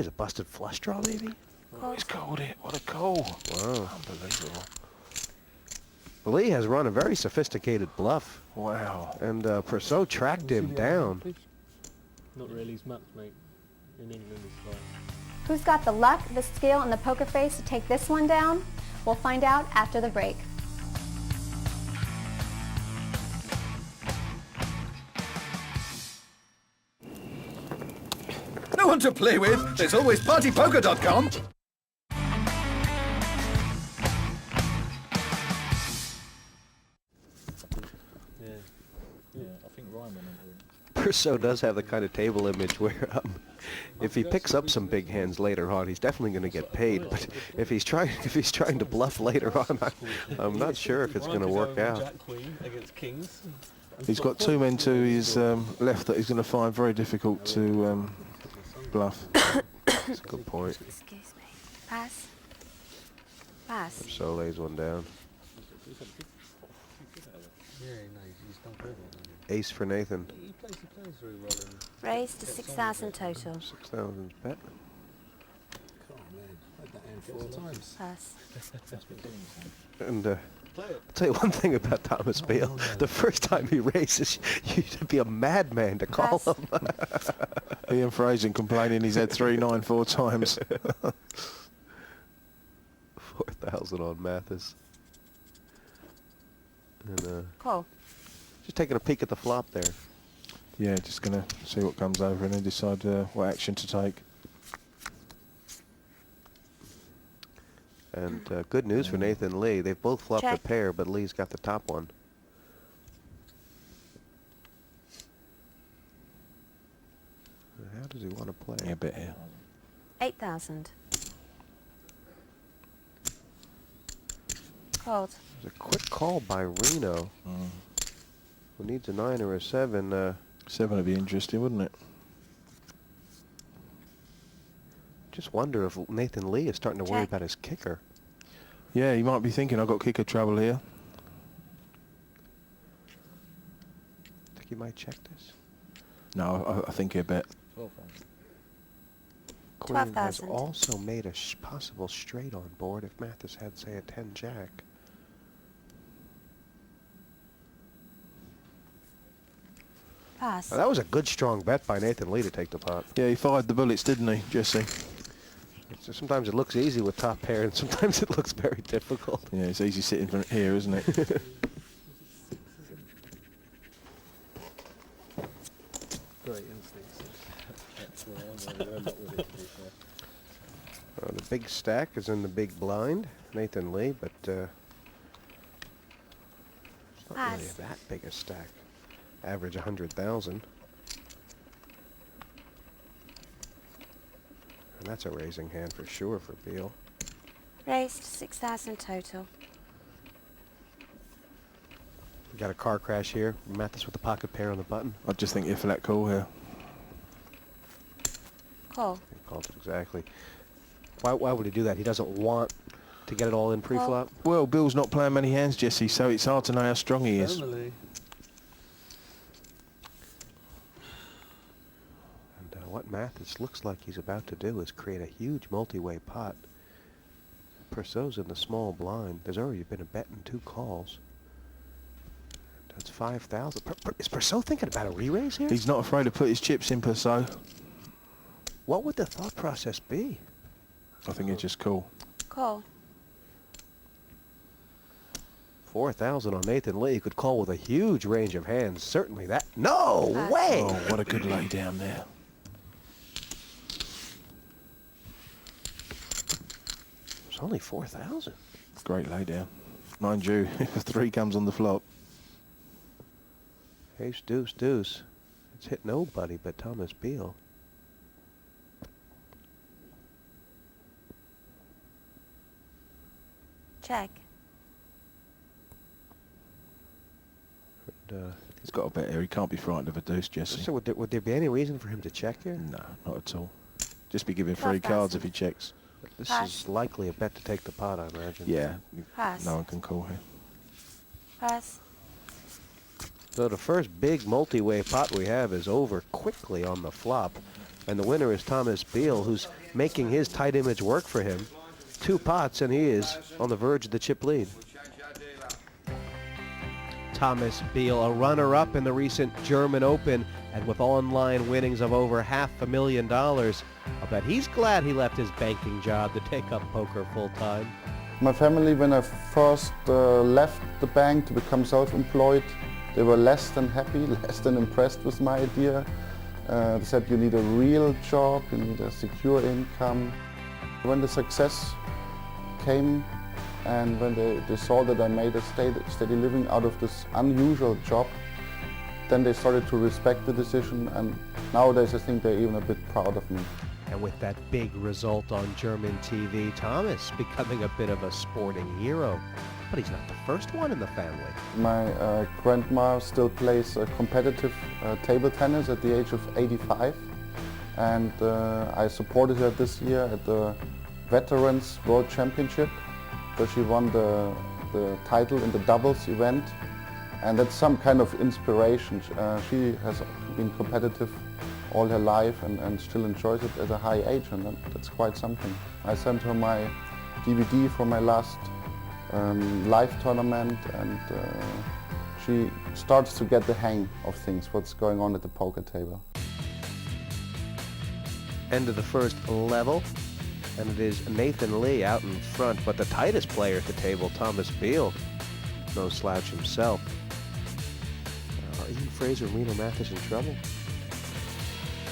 Is a busted flush draw, maybe? Oh, he's called it. What a call. Wow. Unbelievable. Lee has run a very sophisticated bluff, Wow. and Persaud tracked him down. Not really his maps, mate. In England, it's like... Who's got the luck, the skill, and the poker face to take this one down? We'll find out after the break. No one to play with? There's always partypoker.com. Yeah, I think Ryan went under it. Persaud does have the kind of table image where if he picks up some big hands later on, he's definitely going to get paid. But if he's trying to bluff later on, I'm not sure if it's going to work out. Jack Queen against Kings. He's got two men to his left that he's going to find very difficult to bluff. That's a good point. Excuse me. Pass. Pass. Persaud lays one down. Yeah, no, he's done very well. Ace for Nathan. He plays very well. Raise to 6,000 total. 6,000 bet. Oh man, I had that hand 4 times. Pass. And I'll tell you one thing about Thomas Beale. The first time he races, you'd be a madman to call Pass. him. Ian Fraser complaining he's had 3-9 4 times. 4,000 on Mathis. And Call. just taking a peek at the flop there. Yeah, just going to see what comes over and then decide what action to take. And good news for Nathan Lee. They've both flopped a Check. pair, but Lee's got the top one. How does he want to play? Yeah, a bit here. 8,000. Called. There's a quick call by Reno, who needs a 9 or a 7. 7 would be interesting, wouldn't it? Just wonder if Nathan Lee is starting to worry Check. about his kicker. Yeah, he might be thinking I've got kicker trouble here. Think he might check this? No, I think he'll bet. 12,000. Queen has 12,000. also made a possible straight on board if Mathis had, say, a 10 jack. Pass. Now, that was a good strong bet by Nathan Lee to take the pot. Yeah, he fired the bullets, didn't he, Jesse? Sometimes it looks easy with top pair, and sometimes it looks very difficult. Yeah, it's easy sitting from here, isn't it? Great instincts. That's why I'm a lot with it, to be fair. The big stack is in the big blind, Nathan Lee, but it's not really Pass. that big a stack. Average 100,000. And that's a raising hand for sure for Beale. Raise to 6,000 total. We got a car crash here. Mathis with the pocket pair on the button. I just think you flat call here. Call. He called it exactly. Why would he do that? He doesn't want to get it all in pre-flop? Well, Bill's not playing many hands, Jesse, so it's hard to know how strong he is. Family. And what Mathis looks like he's about to do is create a huge multi-way pot. Persaud's in the small blind. There's already been a bet and 2 calls. That's 5,000. Is Persaud thinking about a re-raise here? He's not afraid to put his chips in Persaud. What would the thought process be? I think it's just cool. Call. 4,000 on Nathan Lee could call with a huge range of hands. Certainly that. No way! Oh, what a good lay down there. It's only 4,000. Great lay down. Mind you, if a 3 comes on the flop. Ace, deuce, deuce. It's hit nobody but Thomas Beale. Check. And, He's got a bet here. He can't be frightened of a deuce, Jesse. so would there be any reason for him to check here? No, not at all. Just be giving free cards if he checks. This Pass. is likely a bet to take the pot, I imagine. Yeah, Pass. no one can call here. Pass. So the first big multi-way pot we have is over quickly on the flop. And the winner is Thomas Beale, who's making his tight image work for him. 2 pots and he is on the verge of the chip lead. Thomas Biel, a runner-up in the recent German Open, and with online winnings of over $500,000, I'll bet he's glad he left his banking job to take up poker full-time. My family, when I first left the bank to become self-employed, they were less than happy, less than impressed with my idea. They said you need a real job, you need a secure income. When the success came and when they saw that I made a steady living out of this unusual job, then they started to respect the decision, and nowadays I think they're even a bit proud of me. And with that big result on German TV, Thomas becoming a bit of a sporting hero. But he's not the first one in the family. My grandma still plays competitive table tennis at the age of 85, and I supported her this year at the Veterans World Championship, where she won the title in the doubles event, and that's some kind of inspiration. She has been competitive all her life and still enjoys it at a high age, and that's quite something. I sent her my DVD from my last live tournament, and she starts to get the hang of things, what's going on at the poker table. End of the first level, and it is Nathan Lee out in front, but the tightest player at the table, Thomas Biel, no slouch himself. Are Ian Fraser and Reno Mathis in trouble?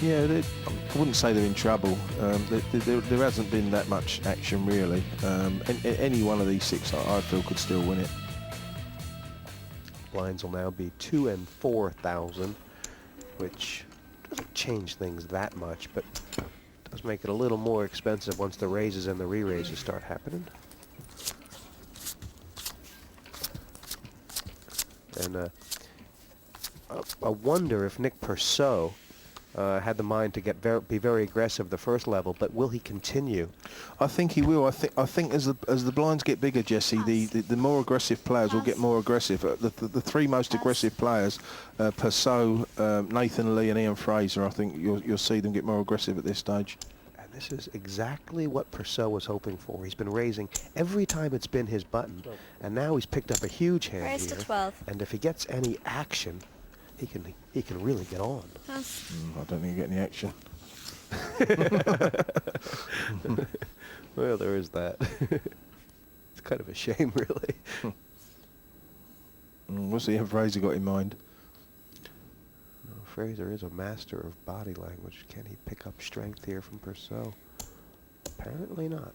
Yeah, I wouldn't say they're in trouble. There hasn't been that much action really. Any one of these 6, I feel, could still win it. Blinds will now be 2,000 and 4,000, which doesn't change things that much, but does make it a little more expensive once the raises and the re-raises start happening. And I wonder if Nick Purcell had the mind to be very aggressive the first level, but will he continue? I think he will. I think as the blinds get bigger, Jesse, the more aggressive players will get more aggressive. The 3 most aggressive players, Purcell, Nathan Lee and Ian Fraser, I think you'll see them get more aggressive at this stage. And this is exactly what Purcell was hoping for. He's been raising every time it's been his button, and now he's picked up a huge hand Raised to here. 12. And if he gets any action, he can really get on. Pass. I don't think you get any action. Well, there is that. It's kind of a shame, really. What's Ian Fraser got in mind? Fraser is a master of body language. Can he pick up strength here from Purcell? Apparently not.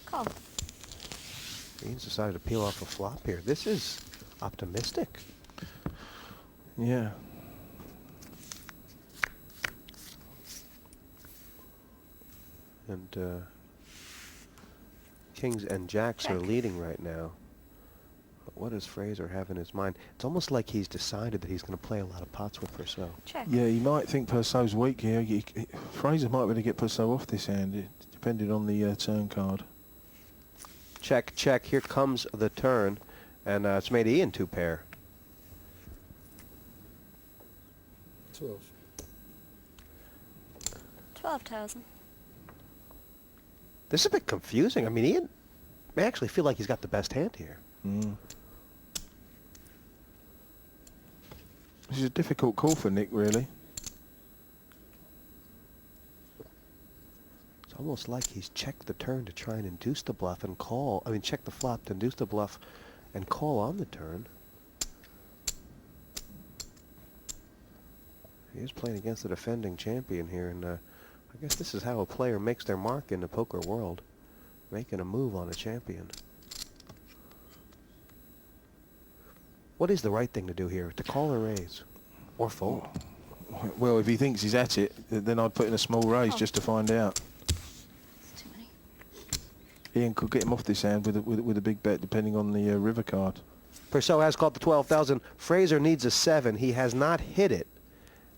Call. Ian's decided to peel off a flop here. This is optimistic. Yeah. And Kings and Jacks are Check. leading right now. But what does Fraser have in his mind? It's almost like he's decided that he's going to play a lot of pots with Purcell. Check. Yeah, you might think Purcell's weak here. Fraser might be able to get Purcell off this hand, depending on the turn card. Check, check. Here comes the turn. And it's made Ian 2 pair. 12. 12,000. This is a bit confusing. I mean, Ian may actually feel like he's got the best hand here. Mm. This is a difficult call for Nick, really. It's almost like he's checked the turn to try and induce the bluff and call. I mean, check the flop to induce the bluff and call on the turn. He is playing against the defending champion here, and I guess this is how a player makes their mark in the poker world, making a move on a champion. What is the right thing to do here? To call or raise? Or fold? Well, if he thinks he's at it, then I'd put in a small raise just to find out. It's too many. Ian could get him off this hand with a big bet, depending on the river card. Purcell has called the 12,000. Fraser needs a 7. He has not hit it.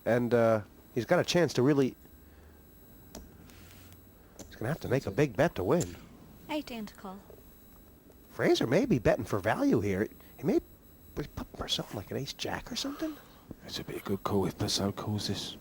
And he's got a chance to really... He's going to have to make a big bet to win. 18 to call. Fraser may be betting for value here. He may be putting Purcell like an ace-jack or something. It's a bit of good call if Purcell calls this.